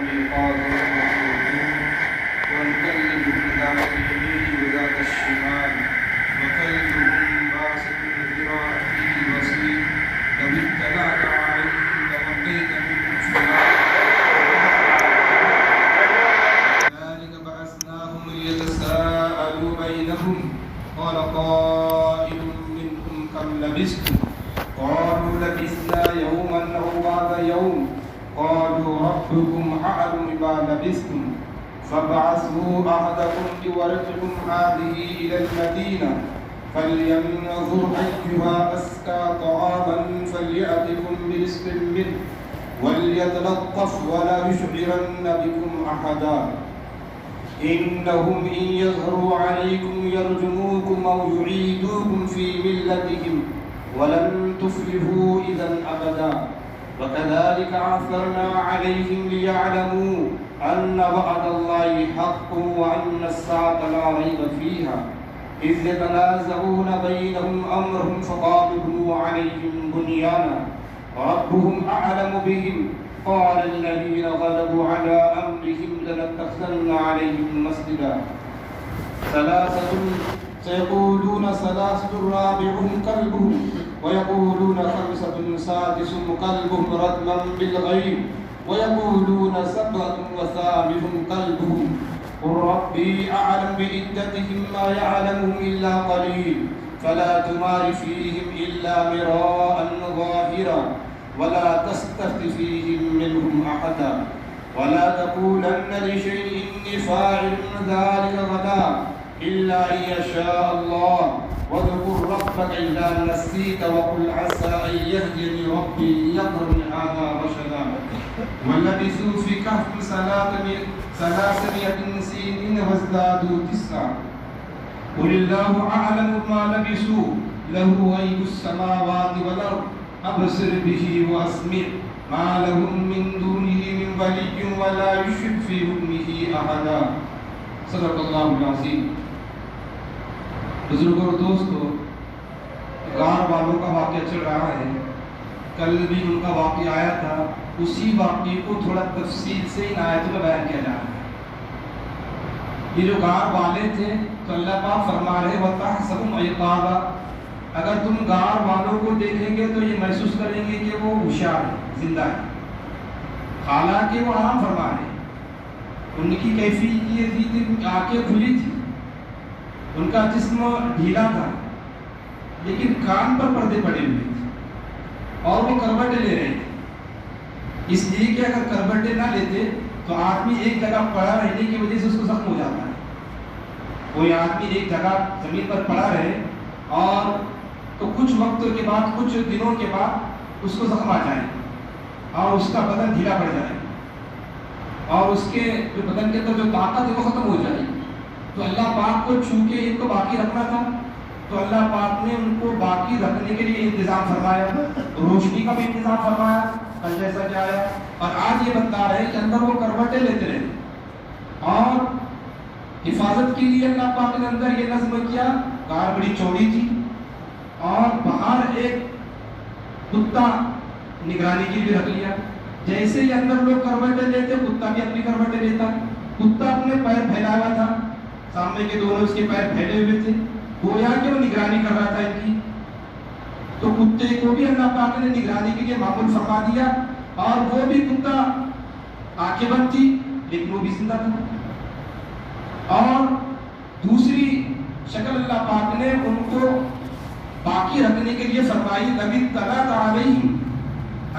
ويقال ونكلمهم ذات اليمين وذات الشمال وكلبهم باسط ذراعيه بالوصيد لو اطلعت عليهم لوليت منهم فرارا كذلك بعثناهم ليتساءلوا بينهم قال قائل منهم كم لبثتم قالوا لبثنا يوما أو بعض يوم قالوا ربكم أعلم بما لبثتم فابعثوا أحدكم بورقكم هذه إلى المدينة فلينظر أيها أزكى طعاما فليأتكم برزق منه وليتلطف ولا يشعرن بكم أحدا إنهم إن يظهروا عليكم يرجموكم أو يعيدوكم في ملتهم ولن تفلحوا إذا أبدا وكذلك عثرنا عليهم ليعلموا أن وعد الله حق وأن الساعة لا ريب فيها إذ يتنازعون بينهم أمرهم فقالوا عليهم بنيانا ربهم أعلم بهم قال الذين غلبوا على أمرهم لنتخذن عليهم مسجدا ثلاثة سيقولون ثلاثة رابعهم كلبهم ويقولون خمسة سادسهم كلبهم رتما بالغيب ويقولون سبعة وثامنهم كلبهم قل ربي أعلم بعدتهم ما يعلمهم إلا قليل فلا تمار فيهم إلا مراء ظاهرا ولا تستفت فيهم منهم أحدا ولا تقولن لشيء إني فاعل ذلك غدا إلا أن يشاء الله واذكر ربك إذا نسيت وقل عسى أن يهديني ربي يقرن هذا رشدا ولبثوا في كهف 300 سنين وازدادوا 9 قل الله أعلم ما لبثوا له غيب السماوات والأرض أبصر به وأسمع ما لهم من دونه من ولي ولا يشرك في حكمه أحدا صدق اللہ العظیم. بزرگوں اور دوستوں، غار والوں کا واقعہ چل رہا ہے. کل بھی ان کا واقعہ آیا تھا. اسی واقعے کو تھوڑا تفصیل سے ان آیتوں میں بیان کیا جا رہا ہے. یہ جو غار والے تھے تو اللہ پاک فرما رہے وَتَحْسَبُهُمْ عِقَابًا، اگر تم غار والوں کو دیکھیں گے تو یہ محسوس کریں گے کہ وہ ہوشیار ہے، زندہ ہے، حالانکہ وہ آرام فرما رہے ہیں. ان کی کیفیت یہ تھی کہ آنکھیں کھلی تھی، ان کا جسم ڈھیلا تھا، لیکن کان پر پردے پڑے ہوئے تھے اور وہ کروٹیں لے رہے تھے. اس لیے کہ اگر کروٹیں نہ لیتے تو آدمی ایک جگہ پڑا رہنے کی وجہ سے اس کو زخم ہو جاتا ہے. کوئی آدمی ایک جگہ زمین پر پڑا رہے اور تو کچھ وقت کے بعد، کچھ دنوں کے بعد اس کو زخم آ جائے اور اس کا بدن ڈھیلا پڑ جائے اور اس کے جو بدن کے اندر جو طاقت ہے وہ ختم ہو جائے. تو اللہ پاک کو چونکہ ان کو باقی رکھنا تھا تو اللہ پاک نے ان کو باقی رکھنے کے لیے انتظام فرمایا، روشنی کا بھی انتظام فرمایا کل جیسا کہ آیا. اور آج یہ بتا رہے کہ اندر وہ کروٹیں لیتے رہے اور حفاظت کے لیے اللہ پاک نے اندر یہ نظم کیا. غار بڑی چوڑی تھی اور باہر ایک کتا نگرانی کے لیے رکھ لیا. جیسے ہی اندر لوگ کروٹیں لیتے کتا بھی اپنی کروٹیں لیتا. کتا اپنے پیر پھیلایا ہوا تھا، سامنے کے دونوں اس کے پیر پھیلے ہوئے تھے، گویا کہ وہ نگرانی کر رہا تھا ان کی. تو کتے کو بھی اللہ پاک نے نگرانی کے لیے معمول فرما دیا اور وہ بھی کتا آنکھیں بند تھی لیکن وہ بھی زندہ تھا. اور دوسری شکل اللہ پاک نے ان کو باقی رکھنے کے لیے فرمائی نبی طلعت علیہم،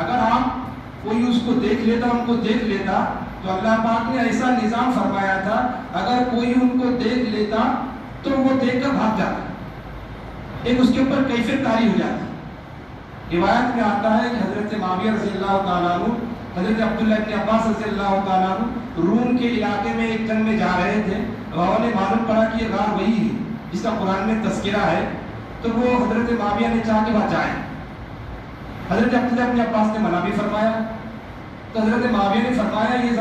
اگر آپ کوئی اس کو دیکھ لیتا، ان کو دیکھ لیتا تو اللہ پاک نے ایسا نظام فرمایا تھا اگر کوئی ان کو دیکھ لیتا تو وہ دیکھ کر بھاگ جاتا. ایک اس کے اوپر کیفیت طاری ہو جاتی. روایت میں آتا ہے کہ حضرت معاویہ رضی اللہ تعالیٰ عنہ، حضرت عبداللہ ابن عباس رضی اللہ تعالیٰ عنہ روم کے علاقے میں ایک جنگ میں جا رہے تھے. انہوں نے معلوم پڑا کہ یہ غار وہی ہے جس کا قرآن میں تذکرہ ہے، تو وہ حضرت معاویہ نے چاہ کے وہاں جائے. حضرت عبداللہ ابن عباس نے منع بھی فرمایا تو حضرت معاویہ نے فرمایا یہ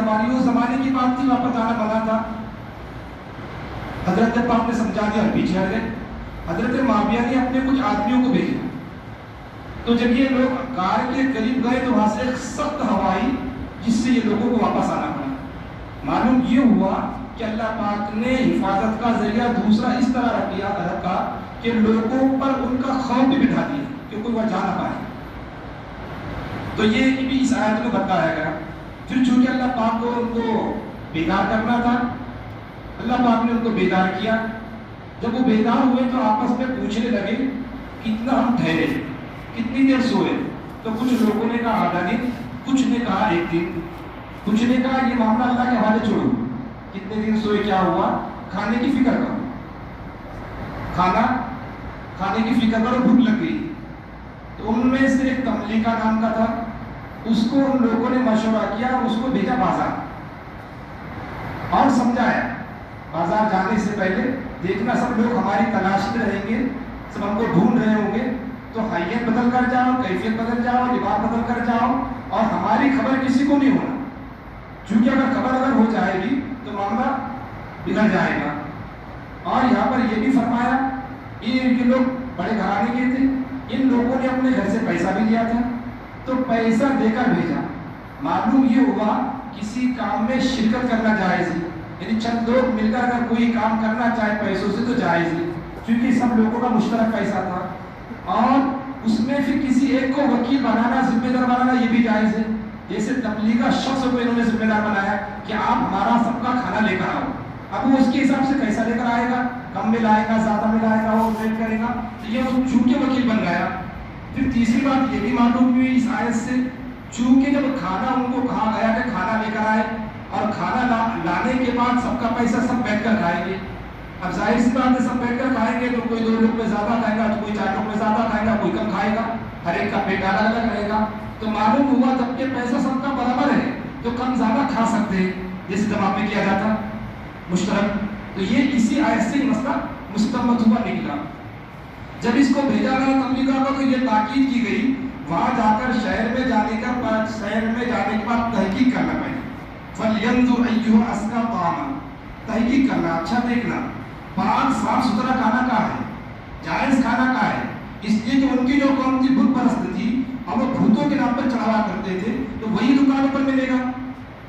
زمانے کی بات تھی، واپس آنا منع تھا. حضرت پاک نے سمجھا دیا اور پیچھے ہٹ گئے. حضرت معاویہ نے اپنے کچھ آدمیوں کو بھیجا تو جب یہ لوگ غار کے قریب گئے تو وہاں سے ایک سخت ہوا آئی جس سے یہ لوگوں کو واپس آنا پڑا. معلوم یہ ہوا کہ اللہ پاک نے حفاظت کا ذریعہ دوسرا اس طرح رکھا کہ لوگوں پر ان کا خوف بھی بٹھا دیا کہ کوئی وہاں جا نہ پائے. تو یہ بھی اس آیت میں بتایا گیا. پھر چونکہ اللہ پاک کو ان کو بیدار کرنا تھا, اللہ پاک نے ان کو بیدار کیا. جب وہ بیدار ہوئے تو آپس میں پوچھنے لگے کتنا ہم ٹھہرے, کتنی دیر سوئے. تو کچھ لوگوں نے کہا آدھا دن, کچھ نے کہا ایک دن, کچھ نے کہا یہ معاملہ اللہ کے حوالے چھوڑو, کتنے دن سوئے کیا ہوا, کھانے کی فکر کرو, کھانے کی فکر کرو, بھوک لگ گئی. تو ان میں سے ایک تملیکا نام کا تھا, اس کو ان لوگوں نے مشورہ کیا, اس کو بھیجا بازار اور سمجھایا بازار جانے سے پہلے دیکھنا سب لوگ ہماری تلاش میں رہیں گے, سب ہم کو ڈھونڈ رہے ہوں گے, تو حیت بدل کر جاؤ, کیفیت بدل جاؤ, لباس بدل کر جاؤ, اور ہماری خبر کسی کو نہیں ہونا, چونکہ اگر ہو جائے گی تو معاملہ بگڑ جائے گا. اور یہاں پر یہ بھی فرمایا یہ لوگ بڑے گھرانے کے تھے, ان لوگوں نے اپنے گھر سے پیسہ بھی لیا تھا, تو پیسہ دے کر بھیجا. معلوم یہ ہوا کسی کام میں شرکت کرنا جائز ہے, یعنی چند لوگ مل کر اگر کوئی کام کرنا چاہے پیسوں سے تو جائز ہے, کیونکہ سب لوگوں کا مشترک پیسہ تھا. اور اس میں پھر کسی ایک کو وکیل بنانا, ذمہ دار بنانا یہ بھی جائز ہے. جیسے تبلیغ شخص کو انہوں نے ذمہ دار بنایا کہ آپ ہمارا سب کا کھانا لے کر آؤ. اب وہ اس کے حساب سے کیسا لے کر آئے گا, کم میں لائے گا, زیادہ میں لائے گا, وہ ویٹ کرے گا, تو یہ چونکہ وکیل بن گیا. پھر تیسری بات یہ بھی معلوم ہوئی اس آیت سے, چونکہ جب کھانا ان کو کہا گیا کہ کھانا لے کر آئے, اور کھانا لانے کے بعد سب کا پیسہ سب بیٹھ کر کھائیں گے. اب ظاہر سی بات ہے سب بیٹھ کر کھائیں گے, تو کوئی 2 لوگ میں زیادہ کھائے گا, تو کوئی 4 لوگ میں زیادہ کھائے گا, کوئی کم کھائے گا, ہر ایک کا پیٹ الگ الگ رہے گا. تو معلوم ہوا جب کہ پیسہ سب کا برابر ہے تو کم زیادہ کھا سکتے ہیں, جیسے جواب میں کیا جاتا مشترک. تو یہ اسی آیت سے مسئلہ مستمت ہوا نکلا. جب اس کو بھیجا گیا تبلیغ کو, تو یہ تاکید کی گئی وہاں جا کر شہر میں جانے کے بعد تحقیق کرنا پڑے. فَلْيَنْظُرْ أَيُّهُ أَزْكَىٰ طَعَامًا, تحقیق کرنا, اچھا دیکھنا پاک صاف ستھرا کھانا کہاں ہے, جائز کھانا کہاں ہے. اس لیے کہ ان کی جو قوم تھی بت پرست تھی, اور وہ بھوتوں کے نام پر چڑھاوا کرتے تھے, تو وہی دکانوں پر ملے گا.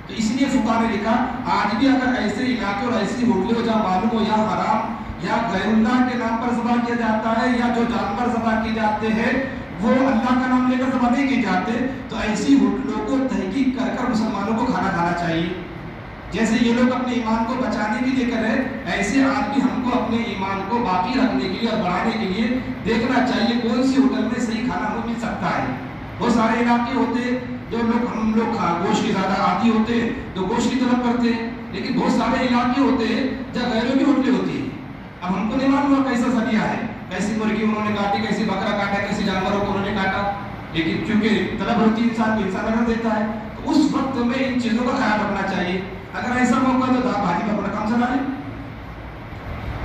تو اس لیے فقہاء نے لکھا آج بھی اگر ایسے علاقے اور ایسی ہوٹلیں ہو جہاں معلوم ہو یا حرام یا غیر اللہ کے نام پر ذبح کیا جاتا ہے, یا جو جانور ذبح کیے جاتے ہیں وہ اللہ کا نام لے کر ذبح نہیں کیے جاتے, تو ایسی ہوٹلوں کو تحقیق کر کر مسلمانوں کو کھانا کھانا چاہیے. جیسے یہ لوگ اپنے ایمان کو بچانے کے لیے کر رہے, ایسے آج بھی ہم کو اپنے ایمان کو باقی رکھنے کے لیے اور بڑھانے کے لیے دیکھنا چاہیے کون سی ہوٹل میں صحیح کھانا ہمیں مل سکتا ہے. بہت سارے علاقے ہوتے جو ہم لوگ گوشت کی زیادہ عادی ہوتے ہیں تو گوشت کی طرف کرتے ہیں, لیکن بہت سارے علاقے ہوتے ہیں جہاں غیروں کی ہوٹلیں ہوتی ہیں. اب ہم کو نہیں معلوم ہوا کیسا ذریعہ ہے, کیسی مرغی انہوں نے کاٹی, کیسی بکرا کاٹا, کیسے جانوروں کو انہوں نے کاٹا, لیکن کیونکہ طلب ہوتی ہے انسان کو, انسان رکھ دیتا ہے, تو اس وقت میں ان چیزوں کا خیال رکھنا چاہیے. اگر ایسا موقع تو دال بھاجی پر اپنا کام چلا لیں.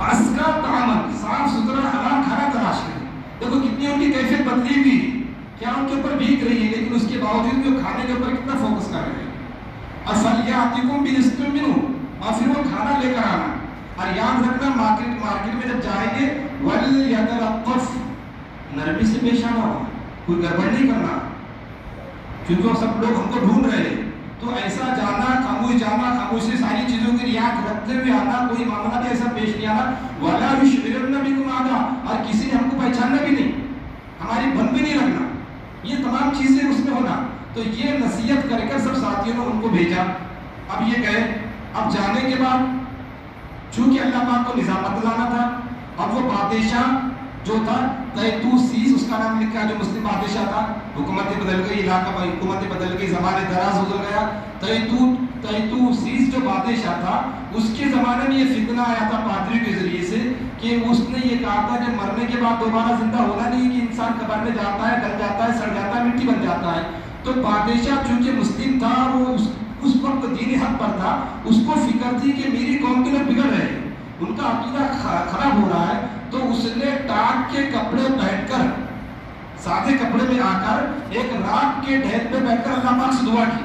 أَزْكَىٰ طَعَامًا, صاف ستھرا حلال کھانا تلاش کریں. دیکھو کتنی ان کی کیفیت بدلی ہوئی, کیا ان کے اوپر بھیگ رہی ہے, لیکن اس کے باوجود بھی وہ کھانے کے اوپر کتنا فوکس کر رہے ہیں. اور فَلْيَأْتِكُم بِرِزْقٍ مِّنْهُ, اور پھر وہ کھانا لے کر آنا. اور یاد رکھنا مارکیٹ میں جب جائیں گے وَلْيَتَلَطَّفْ, نرمی سے پیش آنا ہو, کوئی گڑبڑ نہیں کرنا, کیونکہ سب لوگ ہم کو ڈھونڈ رہے ہیں. تو ایسا جانا, خاموش جانا, خاموش سے ساری چیزوں کی رعایت رکھتے ہوئے آنا, کوئی معاملہ بھی ایسا پیش نہیں آنا. وَلَا يُشْعِرَنَّ بِكُمْ أَحَدًا, اور کسی نے ہم کو پہچاننا بھی نہیں, ہماری بن بھی نہیں رکھنا, یہ تمام چیزیں اس میں ہونا. تو یہ نصیحت کر کر سب ساتھیوں نے ان کو بھیجا. اب یہ گئے, اب جانے کے بعد چونکہ اللہ پاک کو نظام بدلانا تھا, اب وہ بادشاہ جو تھا تیتوسیس اس کا نام لکھا, جو مسلم بادشاہ تھا, حکومتیں بدل گئی, علاقہ حکومتیں بدل گئی, زمانے دراز گزر گیا. تیتوسیس جو بادشاہ تھا اس کے زمانے میں یہ فتنہ آیا تھا پادری کے ذریعے سے کہ اس نے یہ کہا تھا کہ مرنے کے بعد دوبارہ زندہ ہونا نہیں, کہ انسان قبر میں جاتا ہے, گل جاتا ہے, سڑ جاتا ہے, مٹی بن جاتا ہے. تو بادشاہ چونکہ مسلم تھا, وہ اس وقت دینی حق پر تھا, اس کو فکر تھی کہ میری قوم کے لوگ بگڑ رہے ہیں, ان کا عقیدہ خراب ہو رہا ہے. تو اس نے ٹاٹ کے کپڑے پہن کر, سادے کپڑے میں آ کر ایک راک کے ڈھیر پہ بیٹھ کر اللہ پاک سے دعا کی,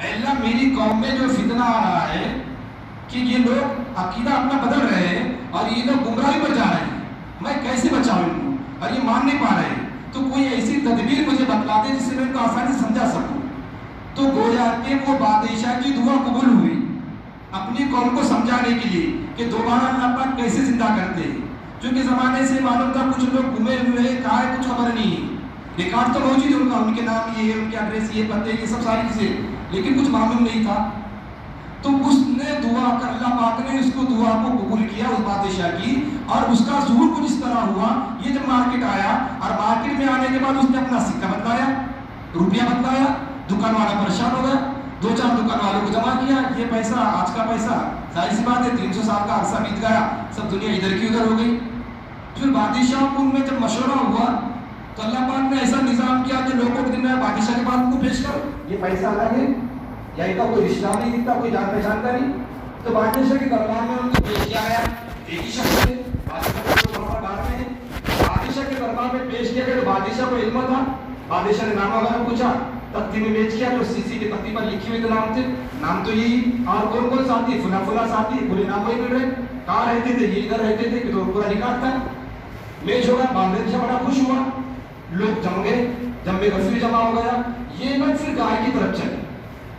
اے اللہ میری قوم میں جو فتنہ آ رہا ہے کہ یہ لوگ عقیدہ اپنا بدل رہے ہیں اور یہ لوگ گمراہی پر جا رہے ہیں, میں کیسے بچاؤں ان کو, اور یہ مان نہیں پا رہے ہیں, تو کوئی ایسی تدبیر مجھے بتلا دے جس سے میں ان کو آسانی سے سمجھا سکوں. تو گویا کہ وہ بادشاہ کی دعا قبول ہوئی. اپنی قوم کو سمجھانے کے لیے کہ دوبارہ اللہ پاک کیسے زندہ کرتے ہیں. چونکہ زمانے سے معلوم تھا کچھ لوگ گھومے ہوئے ہیں, کہاں ہے کچھ خبر نہیں ہے, ریکارڈ تو موجود ہے ان کا, ان کے نام یہ ہے, ان کے ایڈریس یہ, پتے یہ سب ساری چیزیں, لیکن کچھ معلوم نہیں تھا. تو اس نے دعا کر, اللہ پاک نے اس کو دعا کو قبول کیا اس بادشاہ کی, اور اس کا ظہور کچھ اس طرح ہوا. یہ جب مارکیٹ آیا اور مارکیٹ میں آنے کے بعد اس نے اپنا سکہ بتلایا, روپیہ بتلایا, دکان والا پریشان ہو گیا, 2-4 دکان والوں کو جمع کیا, یہ پیسہ آج کا پیسہ, ظاہر سی بات ہے 300 سال کا عرصہ بیت گیا, سب دنیا ادھر کی ادھر ہو گئی. پھر بادشاہ کو ان میں جب مشورہ ہوا تو اللہ پاک نے ایسا نظام کیا کہ لوگوں کے دن میں بادشاہ کے بعد کو پیش کرو, یہ پیسہ الگ ہے, یا ان کا کوئی رشتہ نہیں دکھتا, کوئی جان پہچان کا نہیں. تو بادشاہ کے دربار میں ان کو پیش کیا گیا, ایک ہی شخص ہے, بادشاہ کے دربار میں پیش کیا گیا. تو بادشاہ کو علم تھا, بادشاہ نے نام وغیرہ پوچھا, تختی میں بیچ کیا, جو سیسی کی تختی پر لکھی ہوئی تو نام تھے, نام تو یہی, اور کون کون ساتھی, فلاں فلاں ساتھی, پورے نام وہی مل رہے, کہاں رہتے تھے, یہ ادھر رہتے تھے, کہ تو پورا ریکارڈ تھا. میچ ہوگا, بادشاہ بڑا خوش ہوا, لوگ جم گئے, جمع غفیر جمع ہو گیا. یہ بات پھر گائے کی طرف چلی,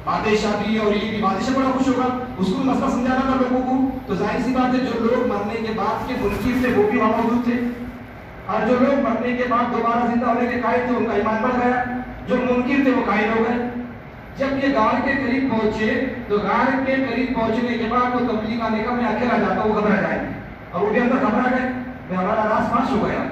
بادشاہ بھی اور یہ بھی, بادشاہ بڑا خوش ہوگا, اس کو مسئلہ سمجھانا تھا لوگوں کو. تو ظاہر سی بات ہے جو لوگ مرنے کے بعد کے منکر تھے وہ بھی وہاں موجود تھے, اور جو لوگ مرنے کے بعد دوبارہ زندہ ہونے کے قائل تھے ان کا ایمان بڑھ گیا, جو منکر تھے وہ قائل ہو گئے. جب یہ غار کے قریب پہنچے تو غار کے قریب پہنچنے کے بعد وہ تبلیغ آنے کا, میں اکیلا جاتا ہوں, گھبرا جائے, اور وہ بھی اندر گھبرا گئے, میں ہمارا راز فاش ہو گیا.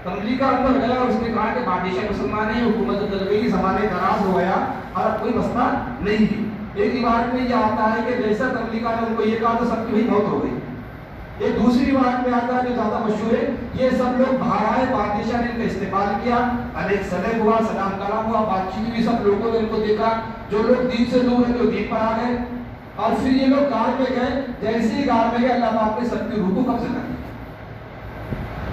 تبلیغ کا اندر گیا اور اس نے کہا کہ بادشاہ مسلمان ہے, حکومت بدل گئی, زمانے دراز ہو گیا اور اب کوئی مسئلہ نہیں ہے. ایک روایت میں یہ آتا ہے کہ جیسا تبلیغ نے ان کو یہ کہا تو سب کی وہی موت ہو گئی. ایک دوسری روایت میں آتا ہے جو زیادہ مشہور ہے, یہ سب لوگ باہر آئے, بادشاہ نے ان کا استقبال کیا, علیہ السلام ہوا, سلام کلام ہوا, بات چیت ہوئی, سب لوگوں نے ان کو دیکھا, جو لوگ دین سے دور ہیں تو دین پر آ گئے, اور پھر یہ لوگ غار میں گئے. جیسے ہی غار میں گئے اللہ پاک نے سب کی روح کو قبضہ کر لیا.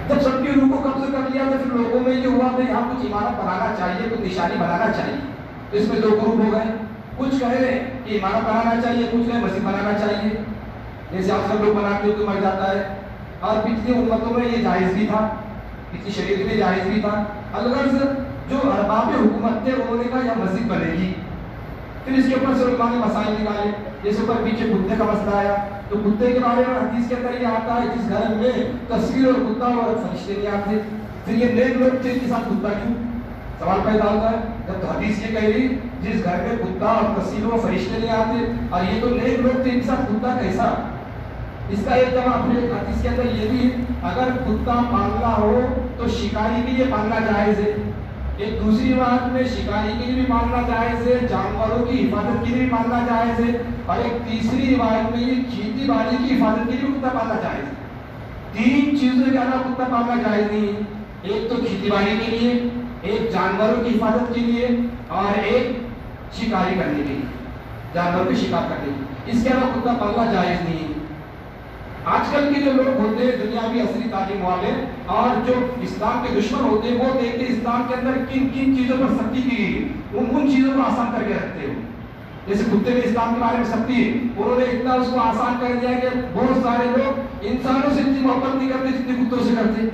جب سب کی روح کو قبضہ کر لیا تو پھر لوگوں میں یہ ہوا کہ یہاں کچھ عمارت بنانا چاہیے, کچھ نشانی بنانا چاہیے. تو اس میں 2 گروپ ہو گئے, کچھ کہہ رہے کہ عمارت بنانا چاہیے, کچھ کہہ مسجد بنانا چاہیے, جیسے آج کل لوگ بناتے ہوئے مر جاتا ہے. اور پچھلی امتوں میں یہ جائز بھی تھا, پچھلی شریعت میں جائز بھی تھا. الغرض جو ارباب حکومت تھے انہوں نے کہا یہ مسجد بنے گی. پھر اس کے اوپر سے علماء نے مسائل نکالے, جیسے اوپر پیچھے کتے کا مسئلہ آیا, تو کتے کے بارے میں حدیث کے اندر یہ آتا ہے جس گھر میں تصویر اور کتا اور فرشتے نہیں آتے, پھر یہ نیک لوگ تھے, ان کے ساتھ کتا کیوں, سوال پیدا ہوتا ہے. جب تو حدیث یہ کہہ رہی جس گھر میں کتا اور تصویر اور فرشتے نہیں آتے, اور یہ تو نیک لوگ تھے, ان کے ساتھ کتا کیسا. اس کا ایک جواب پھر حدیث کے اندر یہ بھی ہے, اگر کتا پالنا ہو تو شکاری کے لیے پالنا جائز ہے. ایک دوسری بات میں شکاری کے لیے بھی پالنا جائز ہے, جانوروں کی حفاظت کے لیے بھی پالنا جائز ہے, اور ایک تیسری روایت میں یہ کھیتی باڑی کی حفاظت کے لیے کتا پالنا جائز ہے. 3 چیزوں کے علاوہ کتا پالنا جائز نہیں ہے, ایک تو کھیتی باڑی کے لیے, ایک جانوروں کی حفاظت کے لیے, اور ایک شکاری کرنے کے لیے, جانوروں کے شکار کرنے کے لیے. اس کے علاوہ کتا پالنا جائز نہیں ہے. آج کل کے جو لوگ ہوتے ہیں دنیاوی عصری تعلیم والے, اور جو اسلام کے دشمن ہوتے ہیں, وہ دیکھتے ہیں اسلام کے اندر کن کن چیزوں پر سختی کی گئی, ان چیزوں کو آسان کر کے رکھتے ہیں. جیسے کتے میں اسلام کے بارے میں سختی ہے, انہوں نے اتنا اس کو آسان کر دیا کہ بہت سارے لوگ انسانوں سے اتنی محبت نہیں کرتے جتنے کتوں سے کرتے.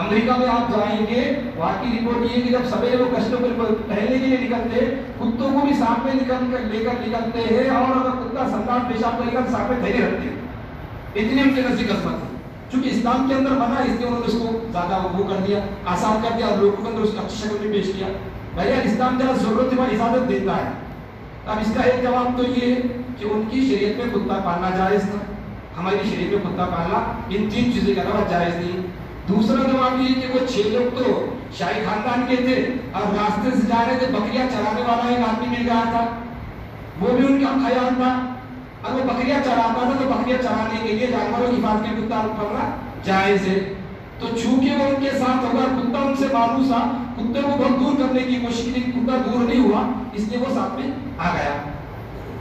امریکہ میں آپ جائیں گے, وہاں کی رپورٹ یہ ہے کہ جب سویرے وہ کشتوں پر ٹہلنے کے لیے نکلتے, کتوں کو بھی ساتھ میں لے کر نکلتے ہیں, اور اگر کتا سنتان پیشاب کرے گا ساتھ میں تھیلے رکھتے ہیں. اتنی ان کے نزدیک عظمت ہے. چونکہ اسلام کے اندر منع, اس لیے انہوں نے اس کو زیادہ وہ کر دیا, آسان کر دیا, اور لوگوں کے اندر اس کو اچھی شکل میں پیش کیا. بھیا اسلام جہاں ضرورت ہے وہاں اجازت دیتا ہے. اب اس کا ایک جواب تو یہ ہے کہ ان کی شریعت میں کتا پالنا جائز تھا, ہماری شریعت میں کتا پالنا ان 3 چیزوں کے علاوہ جائز نہیں. دوسرا جواب یہ کہ وہ 6 لوگ تو شاہی خاندان کے تھے, اور راستے سے جا رہے تھے, بکریاں چرانے والا ایک آدمی مل گیا تھا, وہ بھی ان کا خیال تھا. اگر وہ بکریاں چراتا تھا تو بکریاں چرانے کے لیے جانوروں کی حفاظت کے کتا پالنا جائز ہے. تو چونکہ وہ ان کے ساتھ ہوگا, کتا ان سے مانوس تھا, کتے کو بہت دور کرنے کی کوشش کی, کتا دور نہیں ہوا, اس لیے وہ ساتھ میں آ گیا.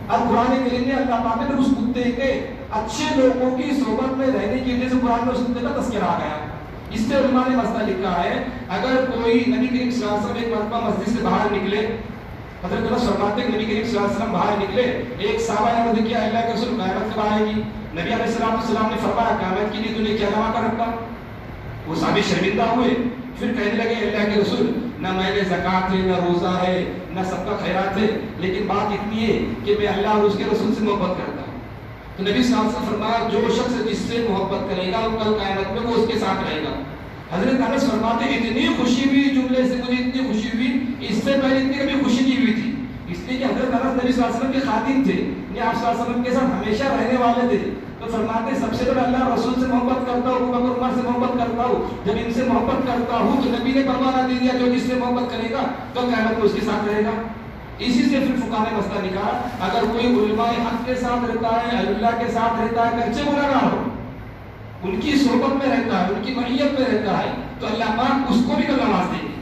اب قرآن کریم نے اللہ پاک نے اس کتے کے اچھے لوگوں کی صحبت میں رہنے کی وجہ سے قرآن میں اس کتے کا تذکرہ آ گیا. اس سے علماء نے مسئلہ لکھا ہے, اگر کوئی نبی کریم صلی اللہ علیہ وسلم ایک مرتبہ مسجد سے باہر نکلے, حضرت اللہ فرماتے ہیں نبی کریم صلی اللہ علیہ وسلم باہر نکلے, ایک صحابہ نے عرض کیا اللہ کے رسول قیامت کب آئے گی؟ نبی علیہ السلام نے فرمایا قیامت کے لیے تو نے کیا جمع کر رکھا؟ وہ صحابی شرمندہ ہوئے, پھر کہنے لگے اللہ کے رسول نہ میں نے زکات ہے, نہ روزہ ہے, نہ صدقہ خیرات ہے, لیکن بات اتنی ہے کہ میں اللہ اور اس کے رسول سے محبت کرتا ہوں. تو نبی صلی اللہ علیہ وسلم فرمایا جو شخص جس سے محبت کرے گا وہ کل قیامت میں وہ اس کے ساتھ رہے گا. حضرت انس فرماتے ہیں اتنی خوشی ہوئی جملے سے مجھے اتنی خوشی ہوئی اس سے پہلے اتنی کبھی خوشی نہیں ہوئی تھی. اس لیے کہ حضرت انس نبی صلی اللہ علیہ وسلم کے خادم تھے, یعنی آپ صلی اللہ علیہ وسلم کے ساتھ ہمیشہ رہنے والے تھے. تو فرماتے ہیں سب سے پہلے اللہ رسول سے محبت کرتا ہوں, ابو بکر عمر سے محبت کرتا ہوں. جب ان سے محبت کرتا ہوں تو نبی نے پروانہ دے دیا جو جس سے محبت کرے گا تو قیامت میں اس کے ساتھ رہے گا. اسی سے پھر فقہاء نے مسئلہ نکالا, اگر کوئی علماء حق کے ساتھ رہتا ہے, اللہ کے ساتھ رہتا ہے, کچے گناہگار ہو, ان کی صحبت میں رہتا ہے, ان کی معیت میں رہتا ہے, تو اللہ پاک اس کو بھی کل نواز دیں گے.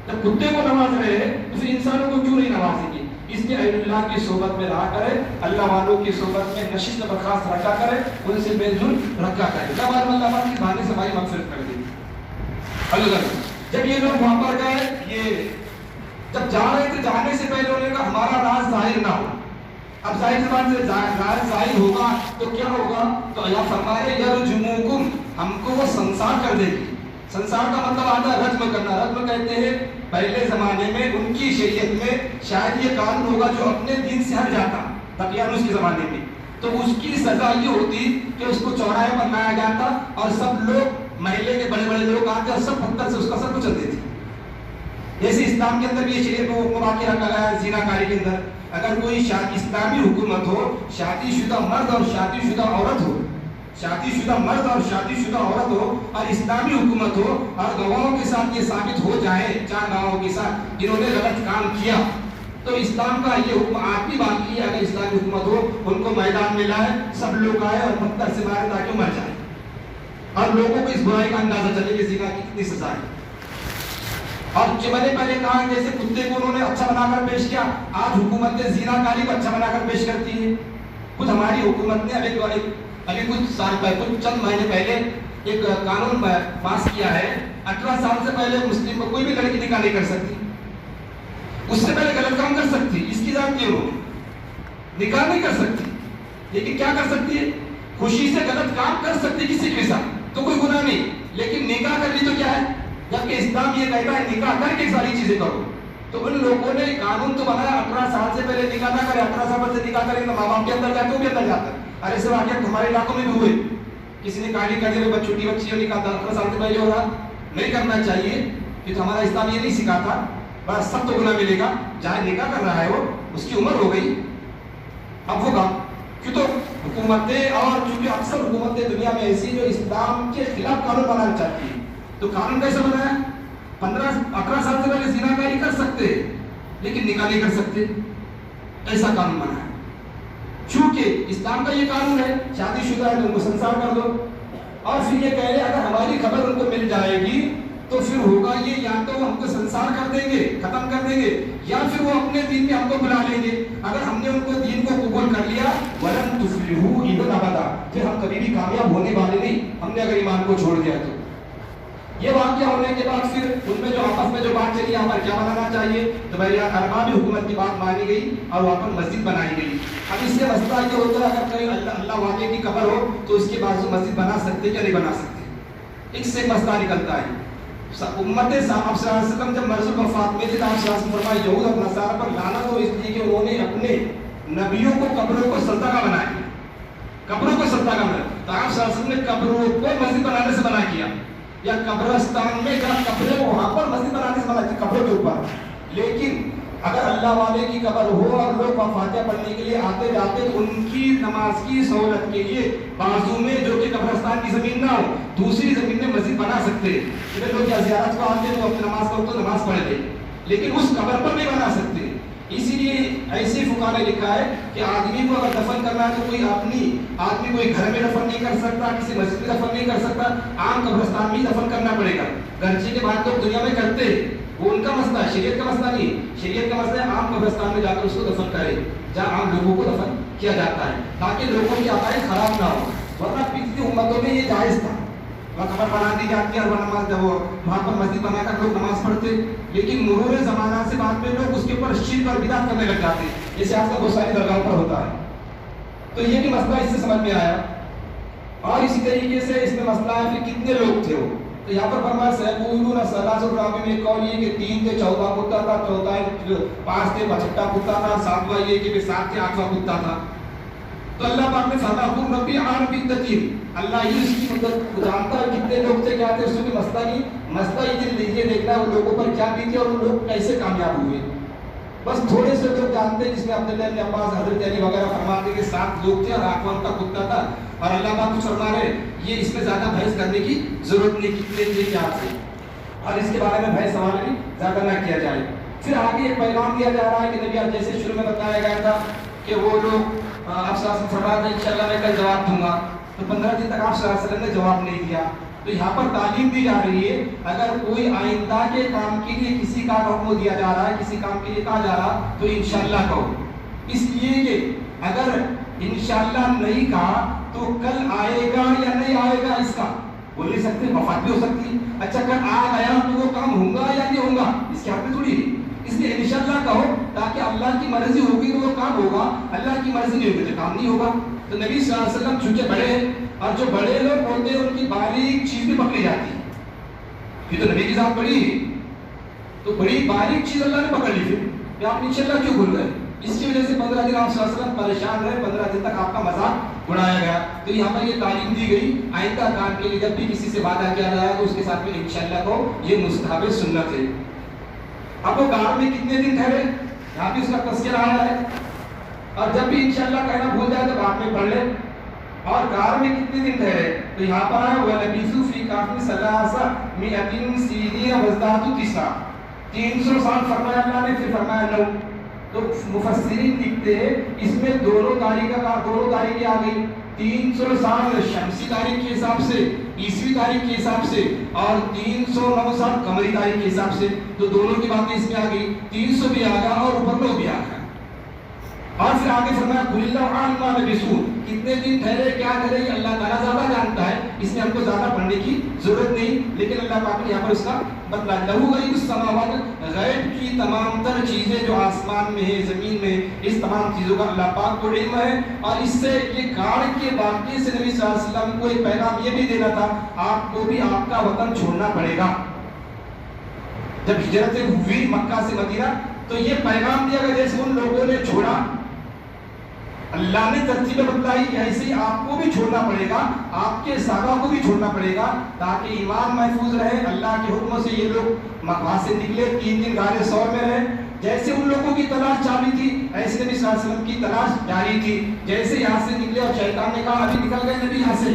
جب کتے کو نواز رہے تو پھر انسانوں کو کیوں نہیں نوازیں گے؟ اس لیے اہل اللہ کی صحبت میں رہا کرے, اللہ والوں کی صحبت میں نشست برخاست رکھا کرے, ان سے میل جول رکھا کرے. جب اللہ پاک کی بہانے سے ہماری مغفرت کر دے. اللہ جب یہ لوگ وہاں پر گئے, یہ جب جا رہے تھے جانے سے پہلے انہوں نے کہا ہمارا راز ظاہر نہ ہو. اب ظاہر زبان سے راز ظاہر ہوگا تو کیا ہوگا؟ تو اللہ فرمائے یرجموکم, ہم کو وہ سنسار کر دے گی. سنسار کا مطلب آتا ہے رجم کرنا. رجم کہتے ہیں پہلے زمانے میں ان کی شریعت میں شاید یہ قانون ہوگا جو اپنے دین سے ہٹ جاتا دقیانوس کے زمانے میں, تو اس کی سزا یہ ہوتی کہ اس کو چوراہے پر لایا جاتا اور سب لوگ محلے کے بڑے بڑے لوگ آتے اور سب پتھر سے اس کا سر کچل دیتے. جیسے اسلام کے اندر بھی یہ شریعت کو واقع رکھا گیا ہے زنا کاری کے اندر. اگر کوئی اسلامی حکومت ہو, شادی شدہ مرد اور شادی شدہ عورت ہو, شادی شدہ مرد اور شادی شدہ عورت ہو اور اسلامی حکومت ہو اور گواہوں کے ساتھ یہ ثابت ہو جائے, 4 گواہوں کے ساتھ جنہوں نے غلط کام کیا, تو اسلام کا یہ حکم آخری باقی ہے. اگر اسلامی حکومت ہو ان کو میدان میں لائے, سب لوگ آئے اور پتھر سے مارے تاکہ مر جائے اور لوگوں کو اس برائی کا اندازہ چلے کہ زنا کی کتنی سزا ہے. اور جو میں نے پہلے کہا جیسے کتے کو انہوں نے اچھا بنا کر پیش کیا, آج حکومت نے زنا کاری کو اچھا بنا کر پیش کرتی ہے. خود ہماری حکومت نے ابھی کچھ سال پہلے, کچھ چند مہینے پہلے ایک قانون پاس کیا ہے, 18 سال سے پہلے مسلم کو کوئی بھی لڑکی نکاح نہیں کر سکتی. اس سے پہلے غلط کام کر سکتی, اس کی ذات کیوں نکاح نہیں کر سکتی, لیکن کیا کر سکتی ہے؟ خوشی سے غلط کام کر سکتی کسی کے ساتھ, تو کوئی گناہ نہیں. لیکن نکاح کر لی تو کیا ہے؟ جبکہ اسلام یہ کہتا ہے نکاح کر کے ساری چیزیں کرو. تو ان لوگوں نے قانون تو بنایا 18 سال سے پہلے نکاح نہ کرے, 18 سال سے نکاح کرے تو ماں باپ کے اندر جاتے, وہ بھی اندر جاتا ہے. ارے ایسے واقعات ہمارے علاقوں میں بھی ہوئے, کسی نے کہانی کر دی چھوٹی بچی نکاح 18 سال سے پہلے ہو رہا, نہیں کرنا چاہیے کہ ہمارا اسلام یہ نہیں سکھاتا, بڑا سخت تو گناہ ملے گا. جہاں نکاح کر رہا ہے وہ, اس کی عمر ہو گئی, اب ہوگا کیوں. تو حکومتیں, اور چونکہ اکثر حکومتیں دنیا میں ایسی جو اسلام کے خلاف قانون بنانا چاہتی ہیں, تو قانون کیسے بنایا؟ 18 سال سے پہلے زنا کاری کر سکتے لیکن نکاح نہیں کر سکتے, ایسا قانون بنایا. چونکہ اسلام کا یہ قانون ہے شادی شدہ ہے تو ان کو سنسار کر دو, اور پھر یہ کہہ رہے اگر ہماری خبر ان کو مل جائے گی تو پھر ہوگا یہ, یا تو وہ ہم کو سنسار کر دیں گے, ختم کر دیں گے, یا پھر وہ اپنے دین میں ہم کو بلا لیں گے. اگر ہم نے ان کو دین کو قبول کر لیا وَلَن تُفْلِحُوا إِذًا أَبَدًا, پھر ہم کبھی بھی کامیاب ہونے والے نہیں, ہم نے اگر ایمان کو چھوڑ دیا تو. یہ واقعہ ہونے کے بعد پھر ان میں جو آپس میں جو بات چلی یہاں پر کیا بنانا چاہیے, تو بھائی اربابی حکومت کی بات مانی گئی اور وہاں پر مسجد بنائی گئی. اب اس سے مسئلہ یہ ہوتا ہے اگر کوئی اللہ والے کی قبر ہو تو اس کے بازو مسجد بنا سکتے کیا نہیں بنا سکتے, اس سے مسئلہ نکلتا ہے. امت صاحب صلی اللہ علیہ وسلم جب مرض وفات میں تھے تو آپ صلی اللہ علیہ وسلم فرمایا یہود اور نصارہ پر لعنت ہو, اس لیے کہ انہوں نے اپنے نبیوں کو قبروں کو سجدہ کا بنایا, قبروں کو سجدہ کا بنایا. تو آپ صلی اللہ علیہ وسلم نے قبروں کو مسجد بنانے سے منع کیا, یا قبرستان میں جہاں قبریں وہاں پر مسجد بنانے سے منع کیا قبروں کے اوپر. لیکن اگر اللہ والے کی قبر ہو اور لوگ فاتحہ پڑھنے کے لیے آتے جاتے تو ان کی نماز کی سہولت کے لیے بازو میں جو کہ قبرستان کی زمین نہ ہو دوسری زمین میں مسجد بنا سکتے. لوگ کیا زیارت کو آتے تو اپنی نماز پڑھو تو نماز پڑھ لے, لیکن اس قبر پر نہیں بنا سکتے. اسی لیے ایسے فقہاء نے لکھا ہے کہ آدمی کو اگر دفن کرنا ہے تو کوئی آدمی کوئی گھر میں دفن نہیں کر سکتا, کسی مسجد میں دفن نہیں کر سکتا, عام قبرستان میں ہی دفن کرنا پڑے گا. گرچہ کے بعد لوگ دنیا میں کرتے ہیں, وہ ان کا مسئلہ ہے, شریعت کا مسئلہ نہیں. شریعت کا مسئلہ ہے عام قبرستان میں جا کر اس کو دفن کرے جہاں عام لوگوں کو دفن کیا جاتا ہے تاکہ لوگوں کی عقائد خراب نہ ہو. ورنہ پچھلی امتوں میں یہ جائز تھا, وہاں قبر بنا دی جاتی ہے اور وہ نماز وہاں پر مسجد بنا کر لوگ نماز پڑھتے. لیکن مرور زمانہ سے بعد میں لوگ اس کے اوپر شرک اور بدعت کرنے لگ جاتے ہیں, جیسے آج کل بہت ساری درگاہوں پر ہوتا ہے. تو یہ بھی مسئلہ اس سے سمجھ میں آیا. اور اسی طریقے سے اس میں مسئلہ ہے کہ کتنے لوگ تھے وہ, تو یہاں پر فرمایا سیقولون ثلاث الرابع میں قول یہ کہ 3 تھے, چوتھا کتا تھا, چوتھا 5 تھے, 6واں کتا تھا, 7واں یہ کہ 7 تھے, 8واں کتا تھا. تو اللہ پاک نے فرمایا قل ربی عالم بالتدین، اللہ ہی اس کی مدد جانتا ہے کتنے لوگ تھے، کیا تھے، اس میں مسئلہ یہ دیکھنا ان لوگوں پر کیا بیتی اور ان لوگ کیسے کامیاب ہوئے. بس تھوڑے سے لوگ جانتے ہیں، جس میں عبداللہ بن عباس، حضرت علی وغیرہ فرماتے کہ 7 لوگ تھے اور آنکھوں کا کتا تھا، اور اللہ پاک کچھ فرما رہے یہ اس میں زیادہ بحث کرنے کی ضرورت نہیں، کتنے تھے کیا تھے، اور اس کے بارے میں بحث سوال بھی زیادہ نہ کیا جائے. پھر آگے ایک پیغام دیا جا رہا ہے کہ نبی آپ جیسے شروع میں بتایا گیا تھا کہ وہ لوگ آپ صلی اللہ علیہ وسلم فرماتے ہیں انشاءاللہ میں کل جواب دوں گا، تو 15 دن تک آپ صلی اللہ علیہ وسلم نے جواب نہیں دیا. تو یہاں پر تعلیم دی جا رہی ہے اگر کوئی آئندہ کے کام کے لیے کسی کا حکم دیا جا رہا ہے، کسی کام کے لیے کہا جا رہا تو انشاءاللہ کہو، اس لیے کہ اگر انشاءاللہ نہیں کہا تو کل آئے گا یا نہیں آئے گا اس کا بول نہیں سکتے، وفات بھی ہو سکتی. اچھا کل آ گیا تو وہ کام ہوگا یا نہیں ہوگا اس کے ہاتھ میں تھوڑی ہے، اس لیے انشاءاللہ کہو تاکہ اللہ کی مرضی ہوگی تو وہ کام ہوگا، اللہ کی مرضی نہیں ہوگی تو کام نہیں ہوگا. تو نبی صلی اللہ علیہ وسلم چونکہ بڑے ہیں اور جو بڑے لوگ ہوتے ہیں ان کی باریک چیز بھی پکڑی جاتی ہے، یہ تو نبی کی ذات بڑی ہے تو بڑی باریک چیز اللہ نے پکڑ لی. پھر آپ انشاءاللہ کیوں بھول گئے؟ اس کی وجہ سے 15 دن آپ صلی اللہ علیہ وسلم پریشان رہے، 15 دن تک آپ کا مذاق اڑایا گیا. تو یہاں پر یہ تعلیم دی گئی آئندہ کام کے لیے جب بھی کسی سے وعدہ کیا جائے تو اس کے ساتھ میں انشاءاللہ کو یہ مستحب سنت ہے. اب وہ غار میں کتنے دن ٹھہرے یہاں بھی اس کا تذکرہ آیا ہے، اور جب بھی انشاءاللہ کہنا بھول جائے تو بعد میں پڑھ لیں. اور غار میں کتنے دن ٹھہرے تو یہاں پر آیا وَلَبِثُوا فِي الْكَهْفِ 300 سِنِينَ وَازْدَادُوا تِسْعًا، 300 سال فرمایا اللہ نے، پھر فرمایا 9. تو مفسرین لکھتے ہیں اس میں دونوں تاریخیں آ گئی، 300 سال شمسی تاریخ کے حساب سے، عیسوی تاریخ کے حساب سے، اور 309 سال قمری تاریخ کے حساب سے. تو دونوں کی باتیں اس میں آ گئی، 300 بھی آ گیا اور اوپر 9 بھی آ گیا. اور پھر آگے فرمایا قُلِ اللَّهُ أَعْلَمُ مَا لَبِثُوا، کتنے دن ٹھہرے کیا ٹھہرے یہ اللہ تعالیٰ زیادہ جانتا ہے، اس میں ہم کو زیادہ پڑھنے کی ضرورت نہیں. لیکن اللہ پاک نے یہاں پر اس کا بتلا لہو غیب السماوات، غیب کی تمام تر چیزیں جو آسمان میں ہے زمین میں، اس تمام چیزوں کا اللہ پاک کو علم ہے. اور اس سے یہ غار کے واقعے سے نبی صلی اللہ علیہ وسلم کو ایک پیغام یہ بھی دینا تھا آپ کو بھی آپ کا وطن چھوڑنا پڑے گا. جب ہجرت ہوئی مکہ سے مدینہ تو یہ پیغام دیا گیا جیسے ان لوگوں نے چھوڑا، اللہ نے ترتیبیں بتلائی کہ ایسے ہی آپ کو بھی چھوڑنا پڑے گا، آپ کے صحابہ کو بھی چھوڑنا پڑے گا تاکہ ایمان محفوظ رہے. اللہ کے حکموں سے یہ لوگ مکہ سے نکلے، 3 دن غار ثور میں رہے. جیسے ان لوگوں کی تلاش جاری تھی ایسے نبی صلی اللہ علیہ وسلم کی تلاش جاری تھی. جیسے یہاں سے نکلے اور شیطان نے کہا ابھی نکل گئے نبی یہاں سے،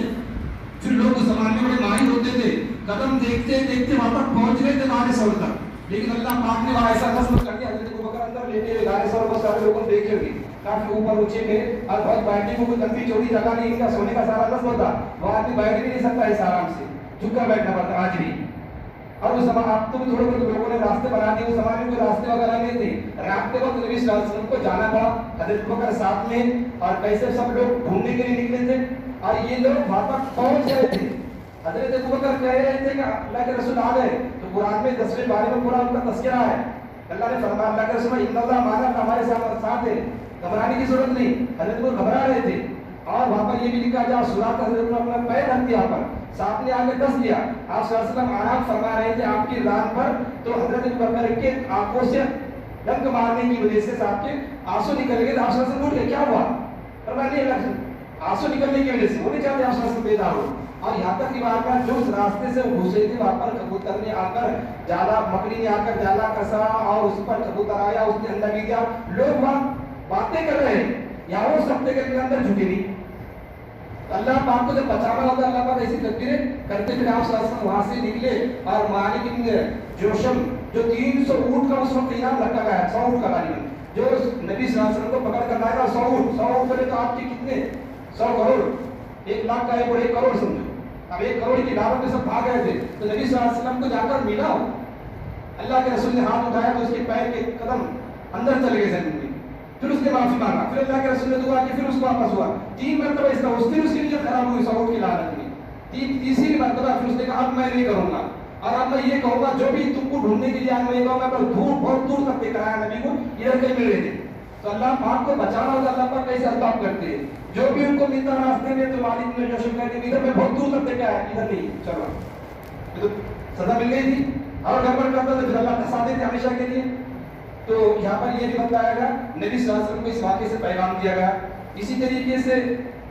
پھر لوگ اس زمانے میں بڑے ماہر ہوتے تھے، قدم دیکھتے دیکھتے وہاں تک پہنچ گئے تھے غار ثور تک. لیکن اللہ پاک نے وہاں ایسا نصب کر دیا حضرت ابوبکر اندر لیٹے ہوئے غار ثور کو سارے لوگوں نے دیکھے ہوئے کافی اوپر اونچے میں، اور بہت بیٹھنے کو کوئی لمبی چوڑی جگہ نہیں، ان کا سونے کا سارا نصب تھا، وہ آدمی بیٹھ بھی نہیں سکتا ایسا آرام سے، جھک کر بیٹھنا پڑتا آج بھی. اور اس زمانے اب تو بھی تھوڑے بہت لوگوں نے راستے بنا دیے، اس زمانے میں کوئی راستے وغیرہ نہیں تھے. رات کے وقت نبی صلی اللہ علیہ وسلم کو جانا پڑا حضرت ابوبکر ساتھ میں، اور کیسے سب لوگ ڈھونڈنے کے لیے نکلے تھے اور یہ لوگ وہاں تک پہنچ گئے تھے. حضرت ابوبکر کہہ رہے تھے کہ اللہ کے رسول آ گئے. تو قرآن میں 10ویں بارے میں پورا ان کا تذکرہ ہے. اللہ نے فرمایا اللہ کے رسول ان اللہ معنا، ہمارے ساتھ ہے، گھبرانے کی ضرورت نہیں. حضرت وہ گھبرا رہے تھے، اور وہاں پر یہ بھی لکھا جا سورات حضرت نے اپنا پیر رکھ دیا پر، ساتھ نے آگے دس دیا. آپ صلی اللہ علیہ وسلم آرام فرما رہے تھے آپ کی ران پر، تو حضرت ابوبکر کے آنکھوں سے ڈنک مارنے کی وجہ سے آپ کے آنسو نکل گئے. آپ صلی اللہ علیہ وسلم اٹھ گئے، کیا ہوا؟ فرمایا نہیں اللہ سے آنسو نکلنے کی وجہ سے وہ نہیں چاہتے آپ صلی اللہ علیہ وسلم بیدار ہو. اور یہاں تک کہ بار جو اس راستے سے گھسے تھے وہاں پر کبوتر نے آ کر جالا، مکڑی نے آ کر جالا کسا اور اس پر کبوتر آیا، اس نے انڈا بھی دیا. لوگ وہاں باتیں کر رہے ہیں، یا وہ سب کے اندر جھکے نہیں. اللہ پاک کو جب بچانا ہوتا ہے اللہ پاک ایسی تدبیریں کرتے پھر آپ صلی اللہ علیہ وسلم وہاں سے نکلے. اور مالک بن جوشم جو 300 اونٹ کا اس وقت انعام رکھا گیا ہے، 100 اونٹ کا غالباً، جو نبی صلی اللہ علیہ وسلم کو پکڑ کر لائے گا 100 اونٹ. 100 اونٹ کرے تو آپ کی کتنے 100 کروڑ، 1 لاکھ کا ہے وہ 1 کروڑ سمجھو. اب 1 کروڑ کی لاگت میں سب بھاگ گئے تھے. تو نبی صلی اللہ علیہ وسلم کو جا کر ملا ہو، اللہ کے رسول نے ہاتھ اٹھایا تو اس کے پیر کے قدم اندر چلے گئے زمین میں. پھر اس نے معافی مانگا، پھر اللہ کے رسول نے دعا کی، پھر اس کو واپس ہوا. 3 مرتبہ اس طرح اس دن اس کی نیت خراب ہوئی 100 کی لعنت میں. تیسری مرتبہ پھر اس نے کہا اب میں نہیں کروں گا، اور اب میں یہ کہوں گا جو بھی تم کو ڈھونڈنے کے لیے آئے میں یہ کہوں گا پر دور بہت دور تک دیکھ رہا ہے نبی کو ادھر کہیں مل رہے تھے. تو اللہ پاک کو بچانا ہوتا اللہ پاک کیسے اسباب کرتے ہیں. جو بھی ان کو ملتا راستے میں تو مالک نے جو شکر کہتے ہیں ادھر میں بہت دور تک دیکھا ہے، ادھر نہیں چلو. تو سزا مل گئی تھی اور گڑبڑ کرتا تھا پھر اللہ پھنسا دیتے ہمیشہ کے لیے. تو یہاں پر یہ بھی بتایا گیا نبی صلی اللہ علیہ وسلم کو اس واقعے سے پیغام دیا گیا. اسی طریقے سے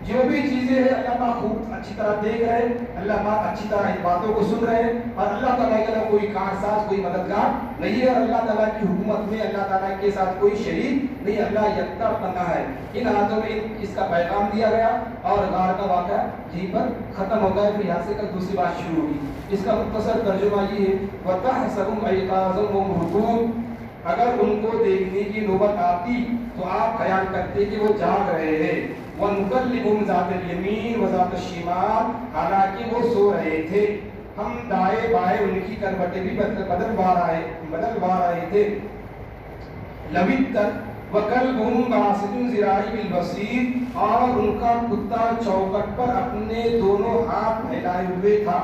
جو بھی چیزیں ہیں اللہ پاک خوب اچھی طرح دیکھ رہے ہیں، اللہ پاک اچھی طرح ان باتوں کو سن رہے ہیں، اور اللہ تعالیٰ کے علاوہ کوئی کارساز، کوئی مددگار نہیں ہے، اور اللہ تعالیٰ کی حکومت میں اللہ تعالیٰ کے ساتھ کوئی شریک نہیں، اللہ یکتا بندہ ہے۔ ان آیاتوں میں اس کا پیغام دیا گیا اور غار کا واقعہ یہیں پر ختم ہوتا ہے، پھر یہاں سے کل دوسری بات شروع ہوگی۔ اس کا مختصر ترجمہ یہ ہے وَتَحْسَبُهُمْ أَيْقَاظًا وَهُمْ رُقُودٌ، اگر ان کو دیکھنے کی نوبت آتی تو آپ خیال کرتے کہ وہ جاگ رہے ہیں، وَنُقَلِّبُهُمْ ذَاتَ الْيَمِينِ وَذَاتَ الشِّمَالِ، حالانکہ وہ سو رہے تھے، ہم دائیں بائیں ان کی کروٹیں بھی بدلوا رہے تھے۔ لَوِتَّ وَكَلْبُهُمْ بَاسِطٌ ذِرَاعَيْهِ بِالْوَصِيدِ، اور ان کا کتا چوکٹ پر اپنے دونوں ہاتھ پھیلائے ہوئے تھا۔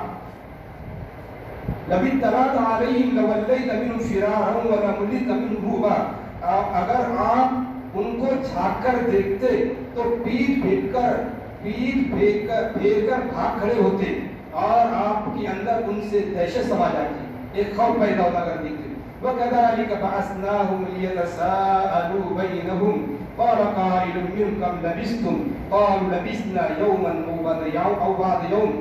لَوِ اطَّلَعْتَ عَلَيْهِمْ لَوَلَّيْتَ مِنْهُمْ فِرَارًا وَلَمُلِئْتَ مِنْهُمْ رُعْبًا، اگر آپ ان کو جھانک کر دیکھتے تو پیٹ پھیر کر بھاگ کھڑے ہوتے، اور آپ کے اندر ان سے دہشت سما جاتی، ایک خوف پیدا ہوتا کر دیکھتے۔ وَكَذَلِكَ بَعَثْنَاهُمْ لِيَتَسَاءَلُوا بَيْنَهُمْ قَالَ قَائِلٌ مِّنْهُمْ كَمْ لَبِثْتُمْ قَالُوا لَبِثْنَا يَوْمًا أَوْ بَعْضَ يَوْمٍ،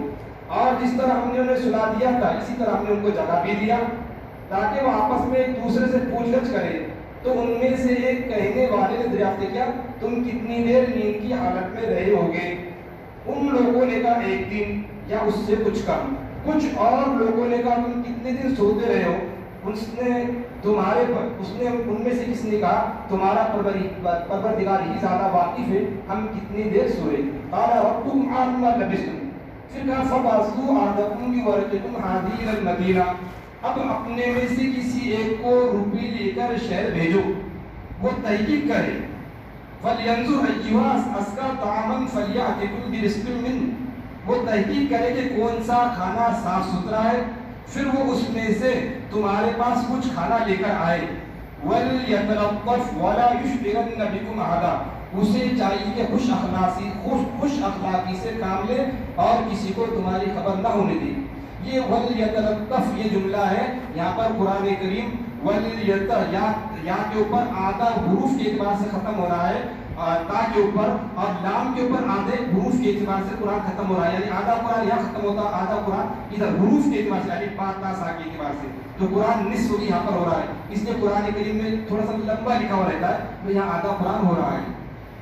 اور جس طرح ہم نے انہیں سلا دیا تھا اسی طرح ہم نے ان کو جگہ بھی دیا تاکہ وہ آپس میں ایک دوسرے سے پوچھ گچھ کریں۔ تو ان میں سے ایک کہنے والے نے دریافت کیا، تم کتنی دیر نیند کی حالت میں رہے ہوگے؟ ان لوگوں نے کہا ایک دن یا اس سے کچھ کم۔ کچھ اور لوگوں نے کہا تم کتنے دن سوتے رہے ہو؟ ان میں سے کس نے کہا تمہارا پروردگار ہی زیادہ واقف ہے، ہم کتنی دیر سوئے؟ قال ربكم أعلم بما لبثتم، پھر کہا فَبَعْثُوا أَحَدَكُمْ بِوَرِقِكُمْ هَٰذِهِ إِلَى الْمَدِينَةِ، اب اپنے میں سے کسی ایک کو روپی لے کر شہر بھیجو، وہ تحقیق کرے، فَلْيَنظُرْ أَيُّهَا أَزْكَىٰ طَعَامًا فَلْيَأْتِكُمْ بِرِزْقٍ مِّنْهُ، وہ تحقیق کرے کہ کون سا کھانا صاف ستھرا ہے، پھر وہ اس میں سے تمہارے پاس کچھ کھانا لے کر آئے۔ وَلْيَتَلَطَّفْ وَلَا يُشْعِرَنَّ بِكُمْ أَحَدًا، اسے چاہیے کہ خوش اخلاقی سے کام لے اور کسی کو تمہاری خبر نہ ہونے دے۔ یہ وَلْيَتَلَطَّفْ یہ جملہ ہے، یہاں پر قرآن کریم یا کے اوپر آدھا حروف کے اعتبار سے ختم ہو رہا ہے، تا کے اوپر اور لام کے اوپر آدھے حروف کے اعتبار سے قرآن ختم ہو رہا ہے، یعنی آدھا قرآن یہاں ختم ہوتا، آدھا قرآن ادھر حروف کے اعتبار سے، یعنی پا تا سا کے اعتبار سے، تو قرآن نصف یہاں پر ہو رہا ہے، اس لیے قرآن کریم میں تھوڑا سا لمبا لکھا ہوا رہتا ہے، تو یہاں آدھا قرآن ہو رہا ہے۔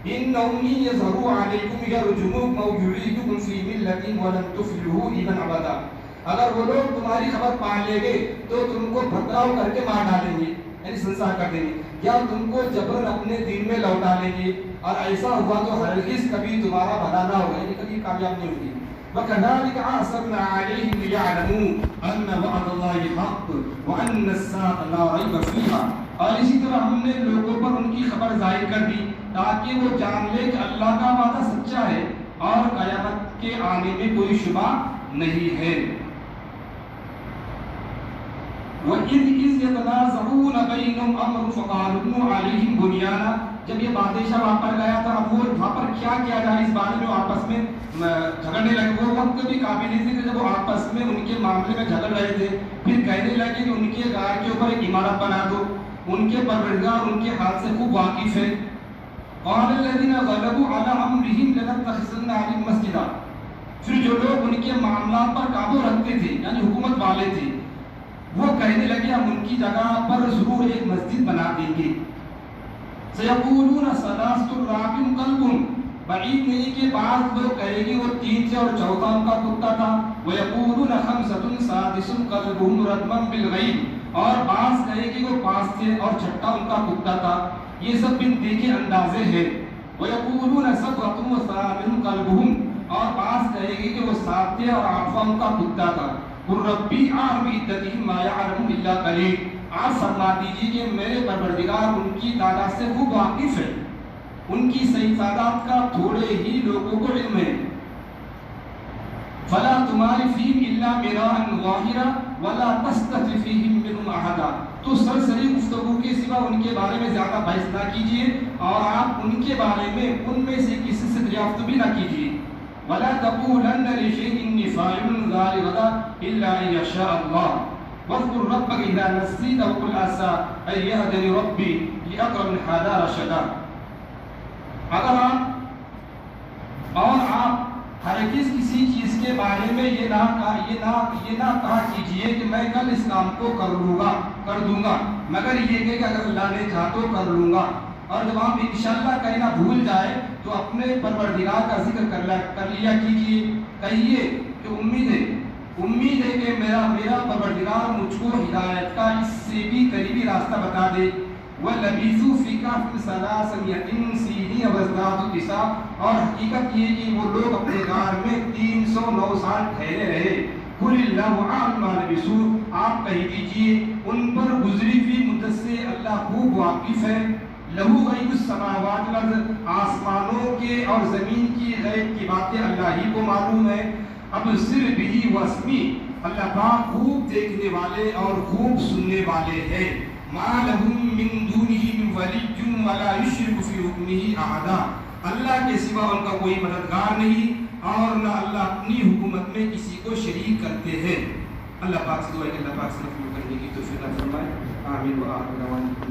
إِنَّهُمْ إِن يَظْهَرُوا عَلَيْكُمْ يَرْجُمُوكُمْ أَوْ يُعِيدُكُمْ فِي مِلَّتِهِمْ وَلَن تُفْلِحُوا إِذًا أَبَدًا، اگر وہ لوگ تمہاری خبر پا لیں گے تو تم کو پتھراؤ کر کے مار ڈالیں گے، یعنی سنسار کر دیں گے، یا تم کو جبرن اپنے دین میں لوٹا لیں گے، اور ایسا ہوا تو ہرگز کبھی تمہارا بھلا نہ ہوگا، یعنی کبھی کامیاب نہیں ہوگی۔ وَكَذَلِكَ أَعْثَرْنَا عَلَيْهِمْ لِيَعْلَمُوا أَنَّ وَعْدَ اللَّهِ حَقٌّ وَأَنَّ السَّاعَةَ لَا رَيْبَ فِيهَا، اور اسی طرح ہم نے لوگوں پر ان کی خبر ظاہر کر دی تاکہ وہ جان لے کہ اللہ کا وعدہ سچا ہے اور قیامت کے آنے میں کوئی شبہ نہیں ہے۔ وَإِذْ يَتَنَازَعُونَ بَيْنَهُمْ أَمْرٌ فَقَالُوا ابْنُوا عَلَيْهِمْ بُنْيَانًا، جب یہ بادشاہ وہاں پر گیا تھا، اب وہ وہاں پر کیا کیا جائے اس بارے میں آپس میں جھگڑنے لگے۔ وہ وقت بھی قابل نہیں تھے کہ جب وہ آپس میں ان کے معاملے میں جھگڑ رہے تھے، پھر کہنے لگے کہ ان کے غار کے اوپر ایک عمارت بنا دو، ان کے پروردگار ان کے حال سے خوب واقف ہے۔ قَالَ الَّذِينَ غَلَبُوا عَلَىٰ أَمْرِهِمْ لَنَتَّخِذَنَّ عَلَيْهِمْ مَسْجِدًا، پھر جو لوگ ان کے معاملات پر قابو رکھتے تھے یعنی حکومت والے تھے، وہ کہنے لگے ہم ان کی جگہ پر ضرور ایک مسجد بنا دیں گے۔ سَيَقُولُونَ ثَلَاثَةٌ رَابِعُهُمْ كَلْبُهُمْ، بعید نہیں کہ بعض لوگ کہے گی وہ تین تھے اور چوتھا ان کا کتا تھا۔ وَيَقُولُونَ خَمْسَةٌ سَادِسُهُمْ كَلْبُهُمْ رَدْمًا بِالْغَيْبِ، اور بعض کہے گی وہ پانچ تھے اور چھٹا ان کا کتا تھا۔ یہ سب بن دیکھے اندازے ہیں۔ وَيَقُولُونَ سَبْعَةٌ وَثَامِنُهُمْ كَلْبُهُمْ، اور بعض کہے گی کہ وہ سات تھے اور آٹھواں ان کا کتا تھا۔ قُلْ رَبِّي أَعْلَمُ بِعِدَّتِهِم مَّا يَعْلَمُهُمْ إِلَّا قَلِيلٌ، آپ فرما دیجیے کہ میرے پروردگار ان کی تعداد سے خوب واقف ہے، ان کی صحیح تعداد کا تھوڑے ہی لوگوں کو علم ہے۔ فَلَا تُمَارِ فِيهِمْ إِلَّا مِرَاءً ظَاهِرًا وَلَا تَسْتَفْتِ فِيهِمْ مِنْهُمْ أَحَدًا، تو سرسری گفتگو کے سوا ان کے بارے میں زیادہ بحث نہ کیجیے، اور آپ ان کے بارے میں ان میں سے کسی سے دریافت بھی نہ کیجیے۔ وَلَا تَقُولَنَّ لِشَيْءٍ إِنِّي فَاعِلٌ ذَلِكَ غَدًا إِلَّا أَن يَشَاءَ اللَّهُ وَاذْكُر رَّبَّكَ إِذَا نَسِيتَ وَقُلْ عَسَىٰ أَن يَهْدِيَنِ رَبِّي لِأَقْرَبَ مِنْ هَٰذَا رَشَدًا، اگر آپ اور آپ ہرگز کسی چیز کے بارے میں یہ نہ کہا کیجئے کہ میں کل اس کام کو کر دوں گا، مگر یہ کہ اگر اللہ نے چاہا تو کر لوں گا۔ اور جب آپ انشاءاللہ کہنا بھول جائے تو اپنے پروردگار کا ذکر کر لیا کیجئے، کہیے کہ امید ہے کہ میرا پروردگار مجھ کو ہدایت کا اس سے بھی قریبی راستہ بتا دے۔ وَلَبِثُوا فِي كَهْفِهِمْ ثَلَاثَمِائَةٍ سِنِينَ وَازْدَادُوا تِسْعًا، اور حقیقت یہ کہ وہ لوگ اپنے غار میں 309 سال ٹھہرے رہے۔ قُلِ اللَّهُ أَعْلَمُ مَا لَبِثُوا، آپ کہہ دیجئے ان پر گزری ہوئی مدت سے اللہ خوب واقف ہے۔ لَهُ غَيْبُ السَّمَاوَاتِ وَالْأَرْضِ، آسمانوں کے اور زمین کی غیب کی باتیں اللہ ہی کو معلوم ہے۔ ابصر بِهِ وَاسْمِعْ، اللہ پاک خوب دیکھنے والے اور خوب سننے والے ہیں۔ مَا لَهُم مِّن دُونِهِ مِن وَلِيٍّ وَلَا يُشْرِكُ فِي حُكْمِهِ أَحَدًا، اللہ کے سوا ان کا کوئی مددگار نہیں اور نہ اللہ اپنی حکومت میں کسی کو شریک کرتے ہیں۔ اللہ پاک سے دعا ہے کہ اللہ پاک سے نفع کرنے کی توفیق عطا فرمائے۔ آمین و آخر دعوانا